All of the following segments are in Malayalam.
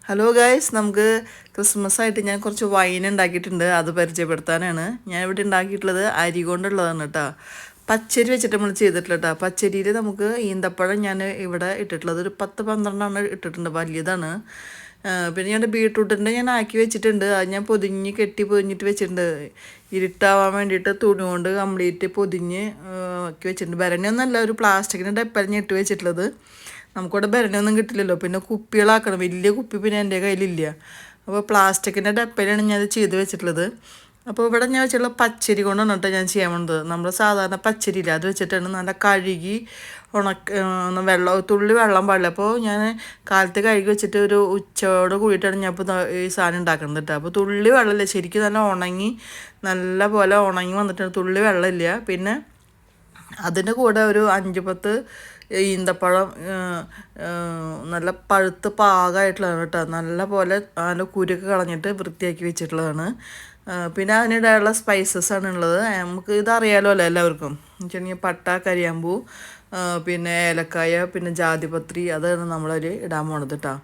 ഹലോ ഗൈസ്, നമുക്ക് ക്രിസ്മസ് ആയിട്ട് ഞാൻ കുറച്ച് വൈൻ ഉണ്ടാക്കിയിട്ടുണ്ട്. അത് പരിചയപ്പെടുത്താനാണ് ഞാൻ ഇവിടെ ഉണ്ടാക്കിയിട്ടുള്ളത്. അരി കൊണ്ടുള്ളതാണ് കേട്ടോ. പച്ചരി വെച്ചിട്ട് നമ്മൾ ചെയ്തിട്ടില്ല കേട്ടോ. പച്ചരിയിൽ നമുക്ക് ഈന്തപ്പഴം ഞാൻ ഇവിടെ ഇട്ടിട്ടുള്ളത് ഒരു 10-12 ഇട്ടിട്ടുണ്ട്. വലിയതാണ്. പിന്നെ ഞാൻ ബീട്രൂട്ടിൻ്റെ ഞാൻ ആക്കി വെച്ചിട്ടുണ്ട്. അത് ഞാൻ പൊതിഞ്ഞിട്ട് വെച്ചിട്ടുണ്ട്. ഇരുട്ടാവാൻ വേണ്ടിയിട്ട് തുണി കൊണ്ട് കംപ്ലീറ്റ് പൊതിഞ്ഞ് ആക്കി വെച്ചിട്ടുണ്ട്. ഭരണിയൊന്നുമല്ല, ഒരു പ്ലാസ്റ്റിക്കിൻ്റെ ഡപ്പൽ ഞാൻ ഇട്ട് വെച്ചിട്ടുള്ളത്. നമുക്കിവിടെ ഭരണമൊന്നും കിട്ടില്ലല്ലോ. പിന്നെ കുപ്പികളാക്കണം. വലിയ കുപ്പി പിന്നെ എൻ്റെ കയ്യിലില്ല. അപ്പോൾ പ്ലാസ്റ്റിക്കിൻ്റെ ഡപ്പയിലാണ് ഞാനത് ചെയ്ത് വെച്ചിട്ടുള്ളത്. അപ്പോൾ ഇവിടെ ഞാൻ വെച്ചിട്ടുള്ള പച്ചരി കൊണ്ടാണ് കേട്ടോ ഞാൻ ചെയ്യാൻ പോകുന്നത്. നമ്മൾ സാധാരണ പച്ചരിയില്ല, അത് വെച്ചിട്ടാണ് നല്ല കഴുകി തുള്ളി വെള്ളം പാടില്ല. അപ്പോൾ ഞാൻ കാലത്ത് കഴുകി വെച്ചിട്ട് ഒരു ഉച്ചയോട് കൂടിയിട്ടാണ് ഞാൻ ഇപ്പോൾ ഈ സാധനം ഉണ്ടാക്കുന്നത് കേട്ടോ. അപ്പോൾ തുള്ളി വെള്ളമില്ല, ശരിക്കും നല്ല പോലെ ഉണങ്ങി വന്നിട്ടാണ്. തുള്ളി വെള്ളമില്ല. പിന്നെ അതിൻ്റെ കൂടെ ഒരു 5-10 ഈന്തപ്പഴം നല്ല പഴുത്ത് പാകമായിട്ടുള്ളതാണ് കേട്ടോ. നല്ല പോലെ അതിൻ്റെ കുരുക്ക് കളഞ്ഞിട്ട് വൃത്തിയാക്കി വെച്ചിട്ടുള്ളതാണ്. പിന്നെ അതിനിടെയുള്ള സ്പൈസസ് ആണ് ഉള്ളത്. നമുക്ക് ഇതറിയാലോ അല്ലേ എല്ലാവർക്കും. എന്ന് വെച്ചിട്ടുണ്ടെങ്കിൽ പട്ട, കരിയാമ്പൂ, പിന്നെ ഏലക്കായ, പിന്നെ ജാതിപത്രി, അതാണ് നമ്മളതിൽ ഇടാൻ പോണത് കേട്ടോ.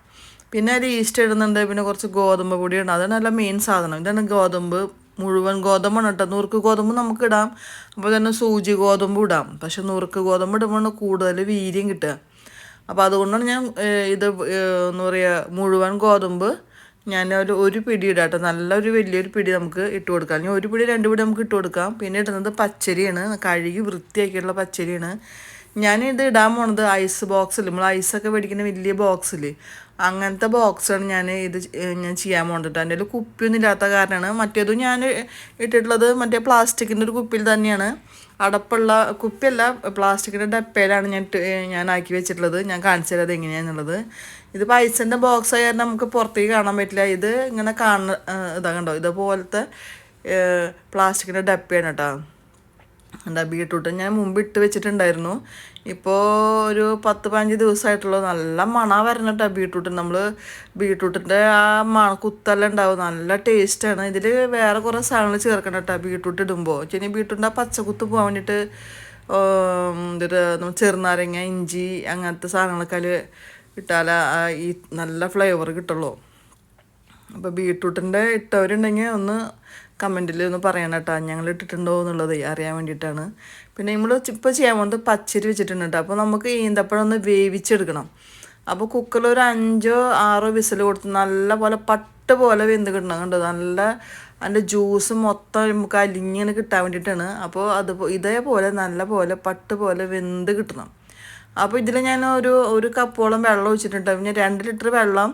പിന്നെ അതിൽ ഈസ്റ്റ് ഇടുന്നുണ്ട്. പിന്നെ കുറച്ച് ഗോതമ്പ് പൊടി ഉണ്ട്. അതാണ് നല്ല മെയിൻ സാധനം. ഇതാണ് ഗോതമ്പ്. മുഴുവൻ ഗോതമ്പാണ് കേട്ടോ. നുറുക്ക് ഗോതമ്പ് നമുക്ക് ഇടാം, അപ്പോൾ തന്നെ സൂചി ഗോതമ്പ് ഇടാം. പക്ഷെ നുറുക്ക് ഗോതമ്പ് ഇടുമ്പോൾ കൂടുതൽ വീര്യം കിട്ടുക. അപ്പോൾ അതുകൊണ്ടാണ് ഞാൻ ഇത് എന്താ പറയുക, മുഴുവൻ ഗോതമ്പ് ഞാൻ ഒരു പിടി ഇടാം കേട്ടോ. നല്ലൊരു വലിയൊരു പിടി നമുക്ക് ഇട്ട് കൊടുക്കാം. അല്ലെങ്കിൽ ഒരു പിടി 2 പിടി നമുക്ക് ഇട്ട് കൊടുക്കാം. പിന്നെ ഇടുന്നത് പച്ചരിയാണ്, കഴുകി വൃത്തിയാക്കിയിട്ടുള്ള പച്ചരിയാണ്. ഞാനിത് ഇടാൻ പോണത് ഐസ് ബോക്സിൽ, നമ്മൾ ഐസൊക്കെ മേടിക്കുന്ന വലിയ ബോക്സിൽ, അങ്ങനത്തെ ബോക്സാണ് ഞാൻ ചെയ്യാൻ പോകുന്നത്. എൻ്റെ കയ്യിൽ കുപ്പിയൊന്നും ഇല്ലാത്ത കാരണമാണ്. മറ്റേതും ഞാൻ ഇട്ടിട്ടുള്ളത് മറ്റേ പ്ലാസ്റ്റിക്കിൻ്റെ ഒരു കുപ്പിയിൽ തന്നെയാണ്. അടപ്പുള്ള കുപ്പിയല്ല, പ്ലാസ്റ്റിക്കിൻ്റെ ഡപ്പയിലാണ് ഞാൻ ആക്കി വെച്ചിട്ടുള്ളത്. ഞാൻ കാണിച്ചു തരാം അത് എങ്ങനെയാണെന്നുള്ളത്. ഇതിപ്പോൾ ഐസിൻ്റെ ബോക്സ് ആയ കാരണം നമുക്ക് പുറത്തേക്ക് കാണാൻ പറ്റില്ല. ഇത് ഇങ്ങനെ ഇതാ കണ്ടോ, ഇതുപോലത്തെ പ്ലാസ്റ്റിക്കിൻ്റെ ഡപ്പയാണ് കേട്ടോ. എന്താ ബീട്രൂട്ട് ഞാൻ മുമ്പ് ഇട്ട് വെച്ചിട്ടുണ്ടായിരുന്നു. ഇപ്പോൾ ഒരു 10-15 ദിവസമായിട്ടുള്ളൂ. നല്ല മണം വരണം കേട്ടോ ബീട്രൂട്ടിന്. നമ്മൾ ബീട്രൂട്ടിൻ്റെ ആ കുത്തെല്ലാം ഉണ്ടാവും. നല്ല ടേസ്റ്റാണ്. ഇതിൽ വേറെ കുറേ സാധനങ്ങൾ ചേർക്കണം കേട്ടോ ബീട്രൂട്ട് ഇടുമ്പോൾ. വെച്ചാൽ ബീട്രൂട്ടിൻ്റെ ആ പച്ചക്കുത്ത് പോകാൻ വേണ്ടിയിട്ട് നമ്മൾ ചെറുനാരങ്ങ, ഇഞ്ചി, അങ്ങനത്തെ സാധനങ്ങളൊക്കെ അതിൽ ഇട്ടാൽ ഈ നല്ല ഫ്ലേവർ കിട്ടുള്ളൂ. അപ്പോൾ ബീട്രൂട്ടിൻ്റെ ഇട്ടവരുണ്ടെങ്കിൽ ഒന്ന് കമൻറ്റിൽ ഒന്ന് പറയണം കേട്ടോ, ഞങ്ങൾ ഇട്ടിട്ടുണ്ടോ എന്നുള്ളത് അറിയാൻ വേണ്ടിയിട്ടാണ്. പിന്നെ നമ്മൾ ഇപ്പോൾ ചെയ്യാൻ പോകുന്നത് പച്ചരി വെച്ചിട്ടുണ്ട് കേട്ടോ. അപ്പോൾ നമുക്ക് ഈന്തപ്പഴം ഒന്ന് വേവിച്ചെടുക്കണം. അപ്പോൾ കുക്കറിൽ ഒരു 5-6 വിസിൽ കൊടുത്ത് നല്ല പോലെ പട്ട് പോലെ വെന്ത് കിട്ടണം. കണ്ടോ, നല്ല അതിൻ്റെ ജ്യൂസ് മൊത്തം നമുക്ക് അലിഞ്ഞിങ്ങനെ കിട്ടാൻ വേണ്ടിയിട്ടാണ്. അപ്പോൾ ഇതേപോലെ നല്ല പോലെ പട്ട് പോലെ വെന്ത് കിട്ടണം. അപ്പോൾ ഇതിൽ ഞാൻ ഒരു കപ്പോളം വെള്ളം ഒഴിച്ചിട്ടുണ്ട്. പിന്നെ 2 ലിറ്റർ വെള്ളം